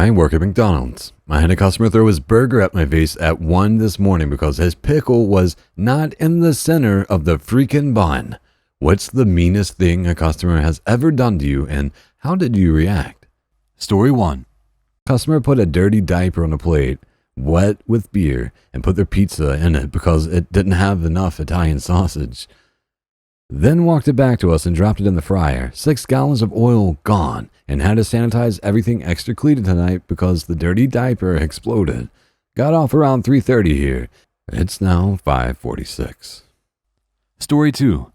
I work at McDonald's. I had a customer throw his burger at my face at 1 this morning because his pickle was not in the center of the freaking bun. What's the meanest thing a customer has ever done to you, and how did you react? Story 1. Customer put a dirty diaper on a plate, wet with beer, and put their pizza in it because it didn't have enough Italian sausage. Then walked it back to us and dropped it in the fryer. 6 gallons of oil gone, and had to sanitize everything extra clean tonight because the dirty diaper exploded. Got off around 3:30 here. It's now 5:46. Story 2.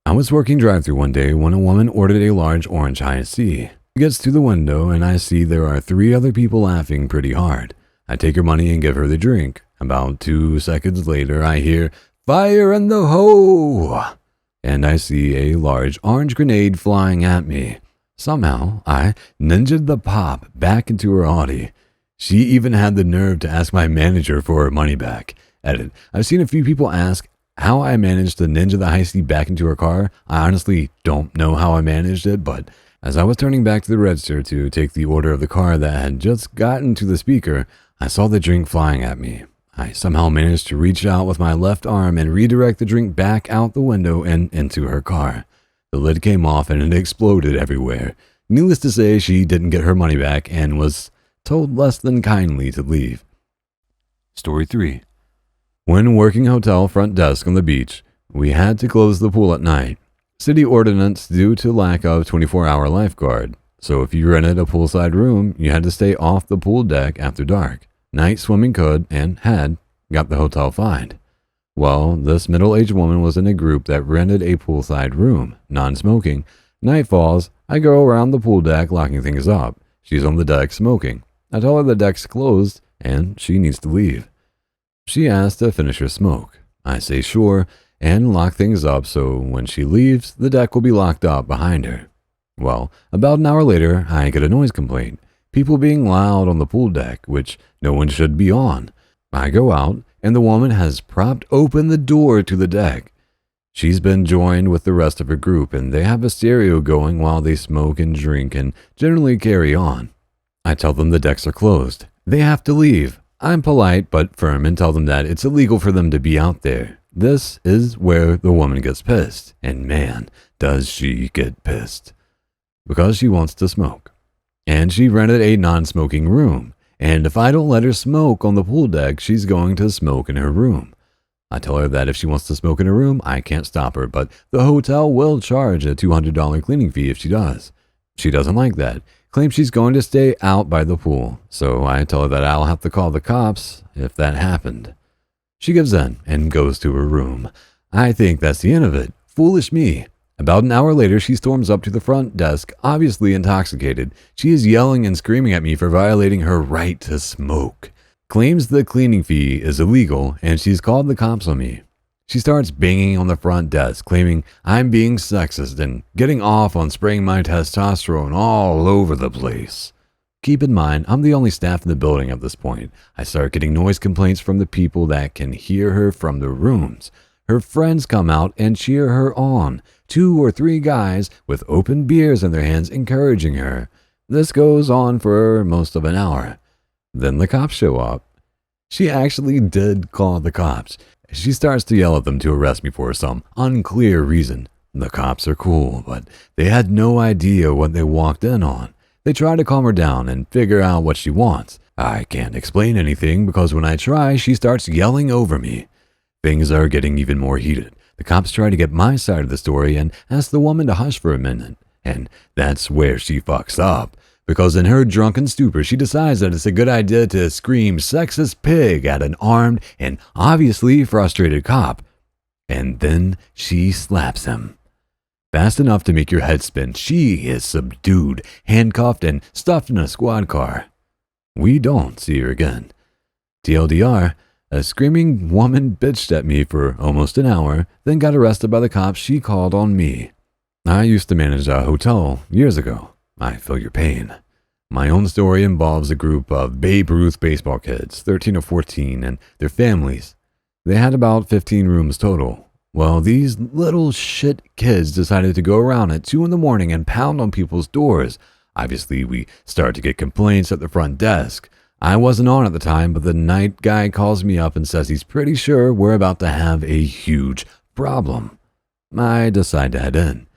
I was working drive-thru one day when a woman ordered a large orange high-C. She gets to the window and I see there are 3 other people laughing pretty hard. I take her money and give her the drink. About 2 seconds later I hear, "Fire in the hole!" And I see a large orange grenade flying at me. Somehow, I ninja'd the pop back into her Audi. She even had the nerve to ask my manager for her money back. Edit. I've seen a few people ask how I managed to ninja the high C back into her car. I honestly don't know how I managed it, but as I was turning back to the register to take the order of the car that had just gotten to the speaker, I saw the drink flying at me. I somehow managed to reach out with my left arm and redirect the drink back out the window and into her car. The lid came off and it exploded everywhere. Needless to say, she didn't get her money back and was told less than kindly to leave. Story 3. When working hotel front desk on the beach, we had to close the pool at night. City ordinance due to lack of 24-hour lifeguard. So if you rented a poolside room, you had to stay off the pool deck after dark. Night swimming could, and had, got the hotel fined. Well, this middle-aged woman was in a group that rented a poolside room, non-smoking. Night falls, I go around the pool deck locking things up. She's on the deck smoking. I tell her the deck's closed, and she needs to leave. She asks to finish her smoke. I say sure, and lock things up so when she leaves, the deck will be locked up behind her. Well, about an hour later, I get a noise complaint. People being loud on the pool deck, which no one should be on. I go out, and the woman has propped open the door to the deck. She's been joined with the rest of her group, and they have a stereo going while they smoke and drink and generally carry on. I tell them the decks are closed. They have to leave. I'm polite but firm and tell them that it's illegal for them to be out there. This is where the woman gets pissed, and man, does she get pissed. Because she wants to smoke. And she rented a non-smoking room. And if I don't let her smoke on the pool deck, she's going to smoke in her room. I tell her that if she wants to smoke in her room, I can't stop her, but the hotel will charge a $200 cleaning fee if she does. She doesn't like that. Claims she's going to stay out by the pool. So I tell her that I'll have to call the cops if that happened. She gives in and goes to her room. I think that's the end of it. Foolish me. About an hour later, she storms up to the front desk, obviously intoxicated. She is yelling and screaming at me for violating her right to smoke. Claims the cleaning fee is illegal, and she's called the cops on me. She starts banging on the front desk, claiming I'm being sexist and getting off on spraying my testosterone all over the place. Keep in mind, I'm the only staff in the building at this point. I start getting noise complaints from the people that can hear her from the rooms. Her friends come out and cheer her on. 2 or 3 guys with open beers in their hands encouraging her. This goes on for most of an hour. Then the cops show up. She actually did call the cops. She starts to yell at them to arrest me for some unclear reason. The cops are cool, but they had no idea what they walked in on. They try to calm her down and figure out what she wants. I can't explain anything because when I try, she starts yelling over me. Things are getting even more heated. The cops try to get my side of the story and ask the woman to hush for a minute. And that's where she fucks up. Because in her drunken stupor, she decides that it's a good idea to scream sexist pig at an armed and obviously frustrated cop. And then she slaps him. Fast enough to make your head spin, she is subdued, handcuffed, and stuffed in a squad car. We don't see her again. TLDR, a screaming woman bitched at me for almost an hour, then got arrested by the cops she called on me. I used to manage a hotel years ago. I feel your pain. My own story involves a group of Babe Ruth baseball kids, 13 or 14, and their families. They had about 15 rooms total. Well, these little shit kids decided to go around at 2 in the morning and pound on people's doors. Obviously, we start to get complaints at the front desk. I wasn't on at the time, but the night guy calls me up and says he's pretty sure we're about to have a huge problem. I decide to head in.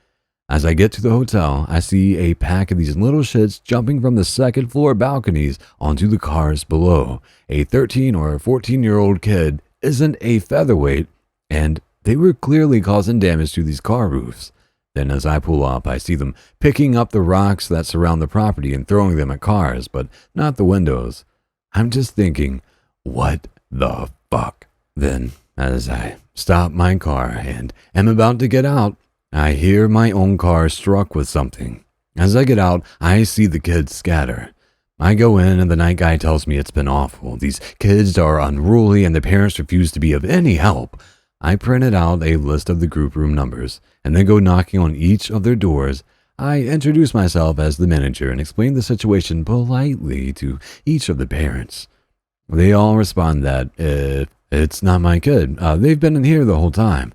As I get to the hotel, I see a pack of these little shits jumping from the second floor balconies onto the cars below. A 13 or 14-year-old kid isn't a featherweight, and they were clearly causing damage to these car roofs. Then as I pull up, I see them picking up the rocks that surround the property and throwing them at cars, but not the windows. I'm just thinking, what the fuck? Then, as I stop my car and am about to get out, I hear my own car struck with something. As I get out, I see the kids scatter. I go in and the night guy tells me it's been awful. These kids are unruly and the parents refuse to be of any help. I printed out a list of the group room numbers and then go knocking on each of their doors. I introduce myself as the manager and explain the situation politely to each of the parents. They all respond that it's not my kid. They've been in here the whole time.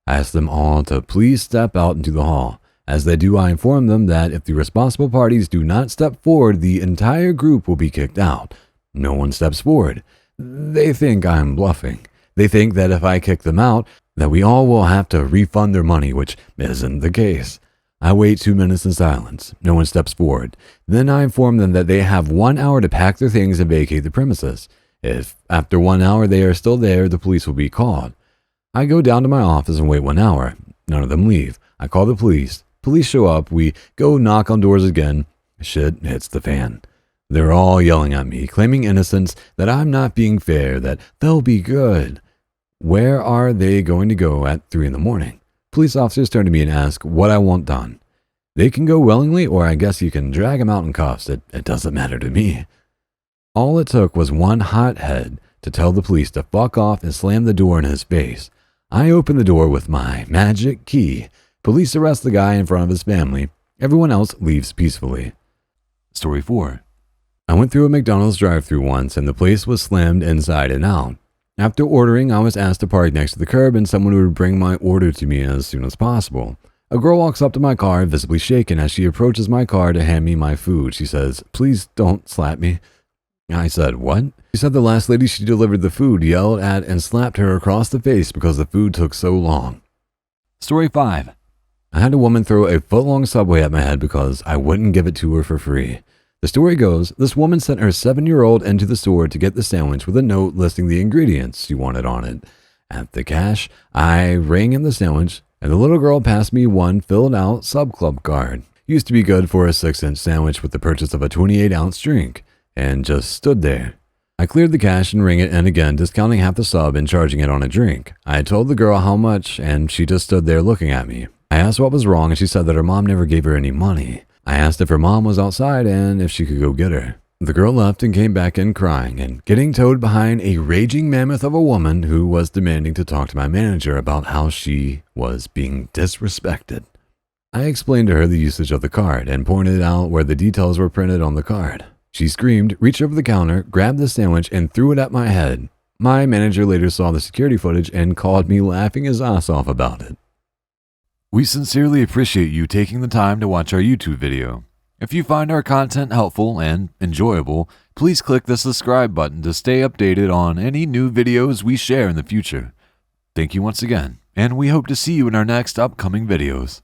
I ask them all to please step out into the hall. As they do, I inform them that if the responsible parties do not step forward, the entire group will be kicked out. No one steps forward. They think I'm bluffing. They think that if I kick them out, that we all will have to refund their money, which isn't the case. I wait 2 minutes in silence. No one steps forward. Then I inform them that they have 1 hour to pack their things and vacate the premises. If after 1 hour they are still there, the police will be called. I go down to my office and wait 1 hour. None of them leave. I call the police. Police show up. We go knock on doors again. Shit hits the fan. They're all yelling at me, claiming innocence, that I'm not being fair, that they'll be good. Where are they going to go at 3 a.m? Police officers turn to me and ask what I want done. They can go willingly, or I guess you can drag them out in cuffs. It doesn't matter to me. All it took was one hothead to tell the police to fuck off and slam the door in his face. I open the door with my magic key. Police arrest the guy in front of his family. Everyone else leaves peacefully. Story 4. I went through a McDonald's drive-thru once and the place was slammed inside and out. After ordering, I was asked to park next to the curb and someone would bring my order to me as soon as possible. A girl walks up to my car, visibly shaken. As she approaches my car to hand me my food, she says, "Please don't slap me." I said, "What?" She said the last lady she delivered the food yelled at and slapped her across the face because the food took so long. Story 5. I had a woman throw a foot-long Subway at my head because I wouldn't give it to her for free. The story goes, this woman sent her 7-year-old into the store to get the sandwich with a note listing the ingredients she wanted on it. At the cash, I rang in the sandwich, and the little girl passed me one filled-out Sub-Club card. Used to be good for a 6-inch sandwich with the purchase of a 28-ounce drink, and just stood there. I cleared the cash and rang it in again, discounting half the sub and charging it on a drink. I told the girl how much, and she just stood there looking at me. I asked what was wrong, and she said that her mom never gave her any money. I asked if her mom was outside and if she could go get her. The girl left and came back in crying and getting towed behind a raging mammoth of a woman who was demanding to talk to my manager about how she was being disrespected. I explained to her the usage of the card and pointed out where the details were printed on the card. She screamed, reached over the counter, grabbed the sandwich, and threw it at my head. My manager later saw the security footage and called me laughing his ass off about it. We sincerely appreciate you taking the time to watch our YouTube video. If you find our content helpful and enjoyable, please click the subscribe button to stay updated on any new videos we share in the future. Thank you once again, and we hope to see you in our next upcoming videos.